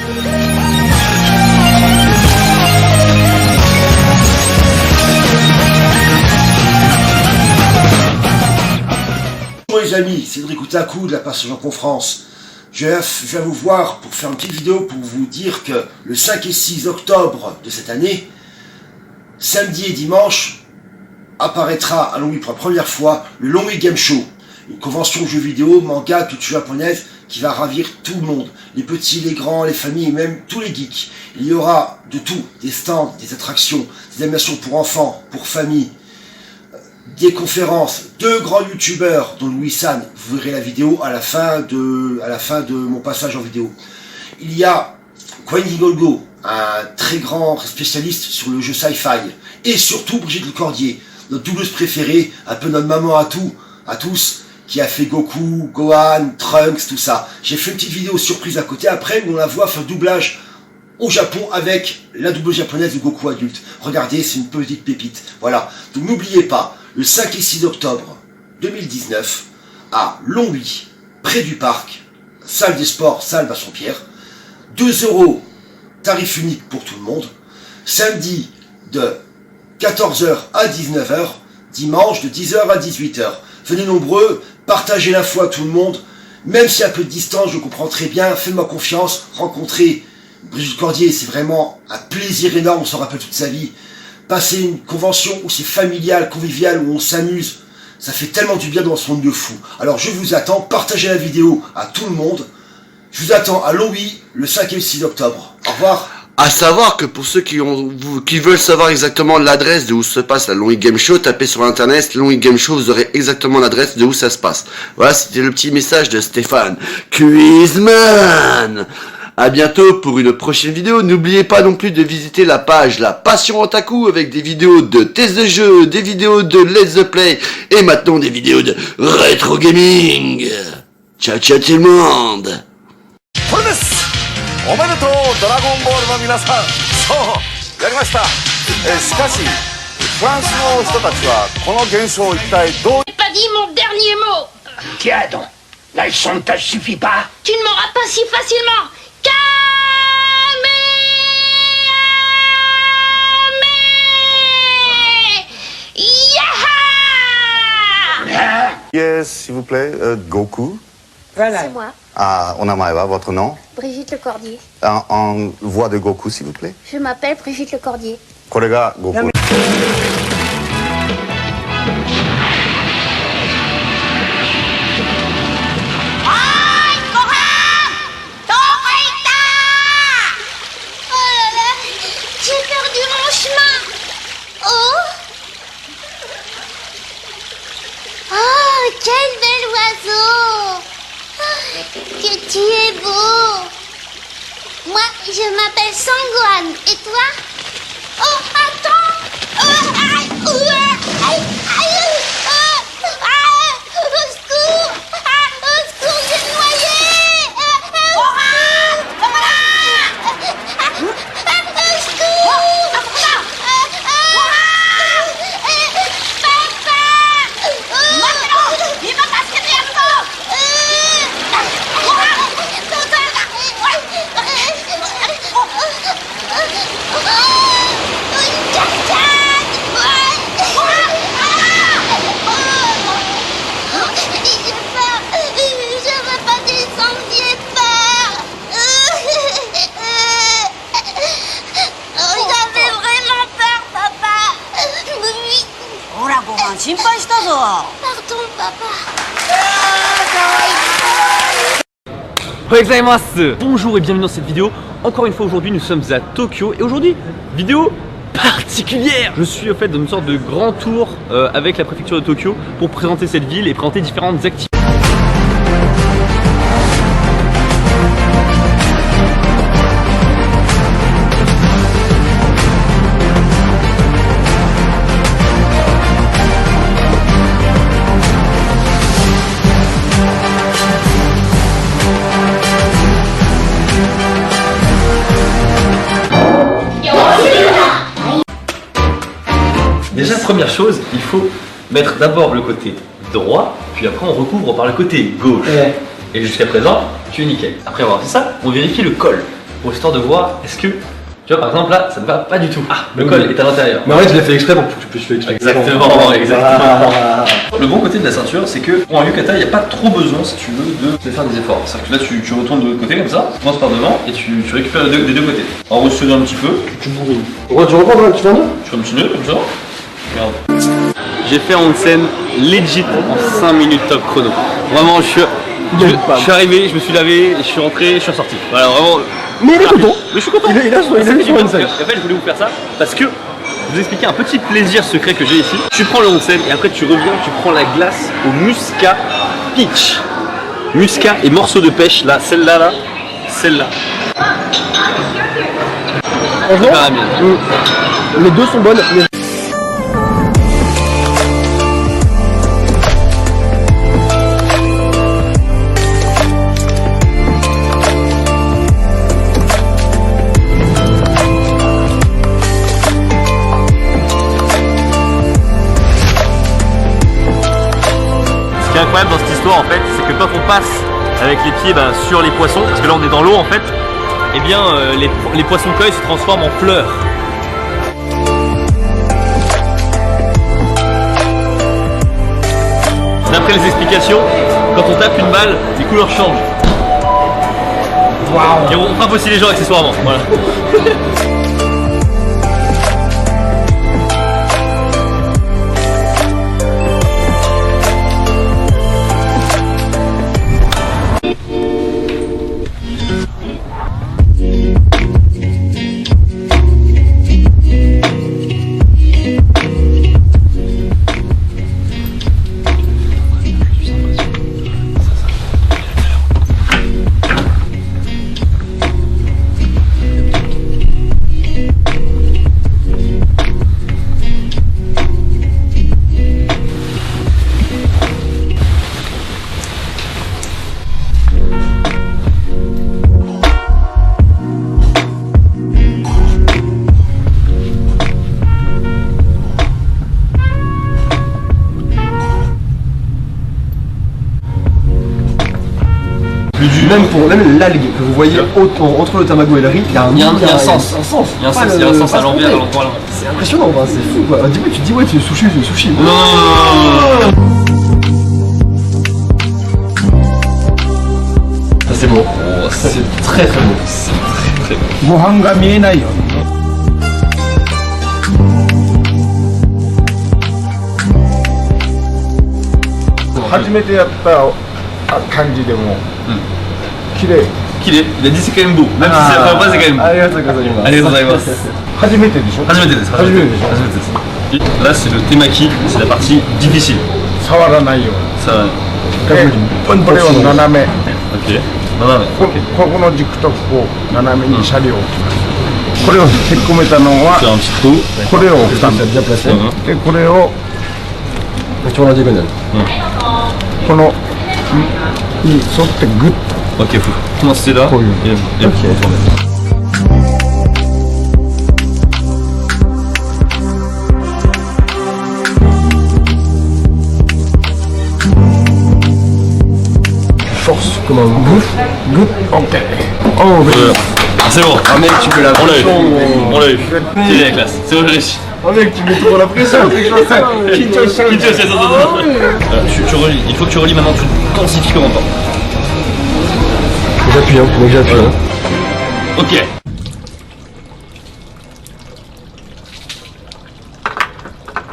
Bonjour les amis, Cédric Outaku de la Passion en Conférence. Je viens vous voir pour faire une petite vidéo pour vous dire que le 5 et 6 octobre de cette année, samedi et dimanche, apparaîtra à Longwy pour la première fois le Longwy Game Show, une convention de jeux vidéo, manga, culture japonaise qui va ravir tout le monde, les petits, les grands, les familles et même tous les geeks. Il y aura de tout, des stands, des attractions, des animations pour enfants, pour familles, des conférences, 2 grands youtubeurs dont Louis-San, vous verrez la vidéo à la fin de mon passage en vidéo. Il y a Quentin Golgo, un très grand spécialiste sur le jeu sci-fi, et surtout Brigitte Lecordier, notre doubleuse préférée, un peu notre maman à tous, qui a fait Goku, Gohan, Trunks, tout ça. J'ai fait une petite vidéo surprise à côté après où on la voit faire doublage au Japon avec la doubleuse japonaise de Goku adulte. Regardez, c'est une petite pépite. Voilà. Donc n'oubliez pas, le 5 et 6 octobre 2019, à Longwy, près du parc, salle des sports, salle Bassompierre, 2 €, tarif unique pour tout le monde, samedi de 14 h à 19 h, dimanche de 10 h à 18 h. Venez nombreux, partagez l'info à tout le monde, même s'il y a un peu de distance, je comprends très bien, faites-moi confiance, rencontrer Brigitte Cordier, c'est vraiment un plaisir énorme, on s'en rappelle toute sa vie. Passer une convention où c'est familial, convivial, où on s'amuse, ça fait tellement du bien dans ce monde de fou. Alors je vous attends, partagez la vidéo à tout le monde. Je vous attends à Longwy le 5 et le 6 octobre. Au revoir. À savoir que pour ceux qui veulent savoir exactement l'adresse de où se passe la Longwy Game Show, tapez sur internet Longwy Game Show, vous aurez exactement l'adresse de où ça se passe. Voilà, c'était le petit message de Stéphane Quizman. À bientôt pour une prochaine vidéo. N'oubliez pas non plus de visiter la page La Passion Otaku avec des vidéos de tests de jeux, des vidéos de Let's Play et maintenant des vidéos de rétro gaming. Ciao ciao tout le monde. おめでとうドラゴンボールの皆さん、そうやりました。しかしフランスの人たちはこの現象を一体どう J'ai pas dit mon dernier mot. Tiens donc, là le chantage suffit pas. Tu ne m'auras pas si facilement. Yes, s'il vous plaît, Goku. Voilà. C'est moi, Ah, on a Maëva, votre nom. Brigitte Lecordier. En voix de Goku, s'il vous plaît. Je m'appelle Brigitte Lecordier. これがGoku. Non, mais- J'ai perdu mon chemin. Oh. Oh, quel bel oiseau. Que tu es beau. Moi, je m'appelle Sangohan. Et toi? Oh, attends. Oh, aïe, aïe, aïe, au secours. Au secours, j'ai noyé. Pardon, papa. Bonjour et bienvenue dans cette vidéo. Encore une fois aujourd'hui nous sommes à Tokyo et aujourd'hui vidéo particulière. Je suis au fait dans une sorte de grand tour avec la préfecture de Tokyo pour présenter cette ville et présenter différentes activités. Déjà, première chose, il faut mettre d'abord le côté droit, puis après on recouvre par le côté gauche. Et jusqu'à présent, tu es nickel. Après avoir fait ça, on vérifie le col. pour histoire de voir est-ce que, tu vois par exemple là, ça ne va pas du tout. Ah, le col est à l'intérieur. Mais en fait, je l'ai fait exprès pour que tu puisses faire exprès. Exactement, exactement. Le bon côté de la ceinture, c'est que pour un yukata, il n'y a pas trop besoin, si tu veux, de faire des efforts. C'est-à-dire que là, tu retournes de l'autre côté comme ça, tu commences par devant et tu récupères des deux côtés. En resserrer un petit peu. Tu bourrines. Ouais, tu reprends, tu fais un nœud? Tu fais un petit nœud comme ça. Regarde. J'ai fait en scène legit en 5 minutes top chrono. Vraiment, je suis arrivé, je me suis lavé, je suis rentré, je suis ressorti. Voilà, vraiment. Mais il est content. Mais je suis content. Il a mis sur une scène. En fait, je voulais vous faire ça parce que vous expliquer un petit plaisir secret que j'ai ici. Tu prends le onsen et après tu reviens, tu prends la glace au muscat peach. Muscat et morceaux de pêche, là, celle-là, là, celle-là. Franchement, les deux sont bonnes. Mais... Ce qui est incroyable dans cette histoire en fait, c'est que quand on passe avec les pieds sur les poissons, parce que là on est dans l'eau en fait, et bien les poissons cueils se transforment en fleurs. D'après les explications, quand on tape une balle, les couleurs changent. Wow. Et on frappe aussi les gens accessoirement. Voilà. Même l'algue que vous voyez entre le tamago et le riz, il y a un sens. Il y a un sens à l'envers, à l'endroit. C'est impressionnant, c'est fou quoi. Du coup tu te dis ouais c'est sushi. Non. Ça c'est beau. Oh, c'est très beau. C'est très beau. ご飯が見えないよ。初めてやった感じでも綺麗。Il a dit c'est quand même beau, même si c'est la première fois c'est quand même beau. ありがとうございます。ありがとうございます。初めてでしょ。初めてです。初めてです。Là c'est le temaki, c'est la partie difficile. 触らないように。Ça. これを斜め。Ok. 斜め。ここの軸とこう斜めにシャリを置きます。これを引っ込めたのは Faire un petit trou. これを置くためでこれをこのに沿ってグッ Ok, faut commencer là et retourner. Force comme un goutte. OK. Oh C'est bon. ah mec tu mets la pression. On l'a eu. C'est la classe. C'est bon, j'ai réussi. Oh mec tu mets trop la pression. Tu relis. Il faut que tu relis maintenant. Tu densifies comment pas. J'appuie mec j'appuie. Ok.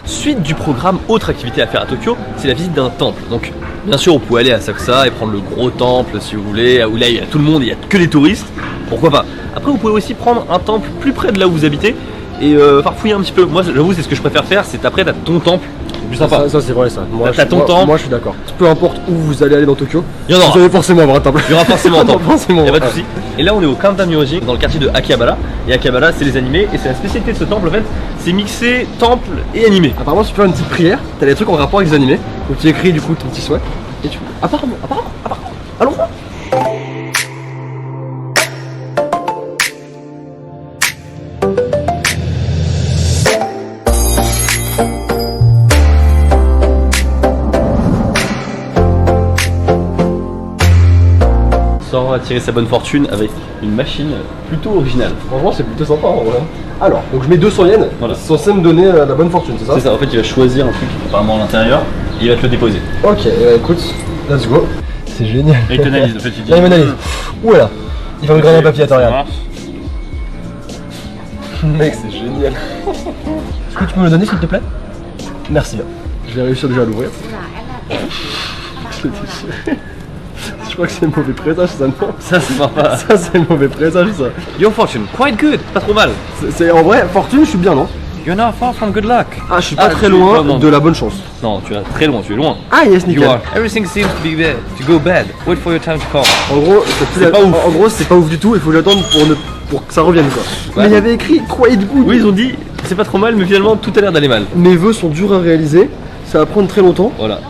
Suite du programme, autre activité à faire à Tokyo, c'est la visite d'un temple. Donc bien sûr vous pouvez aller à Asakusa et prendre le gros temple si vous voulez, où là il y a tout le monde, il n'y a que les touristes, pourquoi pas. Après vous pouvez aussi prendre un temple plus près de là où vous habitez et farfouiller un petit peu. Moi j'avoue c'est ce que je préfère faire, c'est après t'as ton temple, c'est plus sympa. Ça c'est vrai ça. Moi je suis d'accord. Peu importe où vous allez aller dans Tokyo, il y en aura. Vous allez forcément avoir un temple. Il y aura forcément un temple. Forcément. Il y a pas de souci. Et là on est au Kanda-myoji, dans le quartier de Akihabara. Et Akihabara c'est les animés et c'est la spécialité de ce temple en fait, c'est mixer temple et animé. Apparemment si tu fais une petite prière, t'as des trucs en rapport avec les animés, où tu écris du coup ton petit souhait et tu. Apparemment, allons. pouvoir attirer sa bonne fortune avec une machine plutôt originale. Franchement, c'est plutôt sympa en vrai. Alors, donc je mets 200 yens, Voilà. c'est censé me donner la bonne fortune, c'est ça? C'est ça, en fait il va choisir un truc apparemment à l'intérieur et il va te le déposer. Ok, écoute, let's go. C'est génial. Et il t'analyse, en fait tu dis. Là, il m'analyse. Oula, il va me grainer un papier, attends, Ça regarde. marche. Mec, c'est génial. Est-ce que tu peux me le donner s'il te plaît? Merci. Je vais réussir déjà à l'ouvrir. Je l'ai déchiré. Je crois que c'est le mauvais présage, ça, non? Ça c'est sympa. Ça, c'est le mauvais présage, ça. Your fortune, quite good, pas trop mal. C'est en vrai, fortune, je suis bien, non? You're not far from good luck. Ah, je suis pas très tu- loin non, non. de la bonne chance. Non, tu es très loin, tu es loin. Ah, yes, You nickel. are. Everything seems to be bad, to go bad. Wait for your time to come. En gros, C'est pas ouf. En gros, c'est pas ouf du tout, il faut l'attendre pour que ça revienne, quoi. Mais il y avait écrit quite good. Oui, ils ont dit c'est pas trop mal, mais finalement tout a l'air d'aller mal. Mes vœux sont durs à réaliser, ça va prendre très longtemps. Voilà.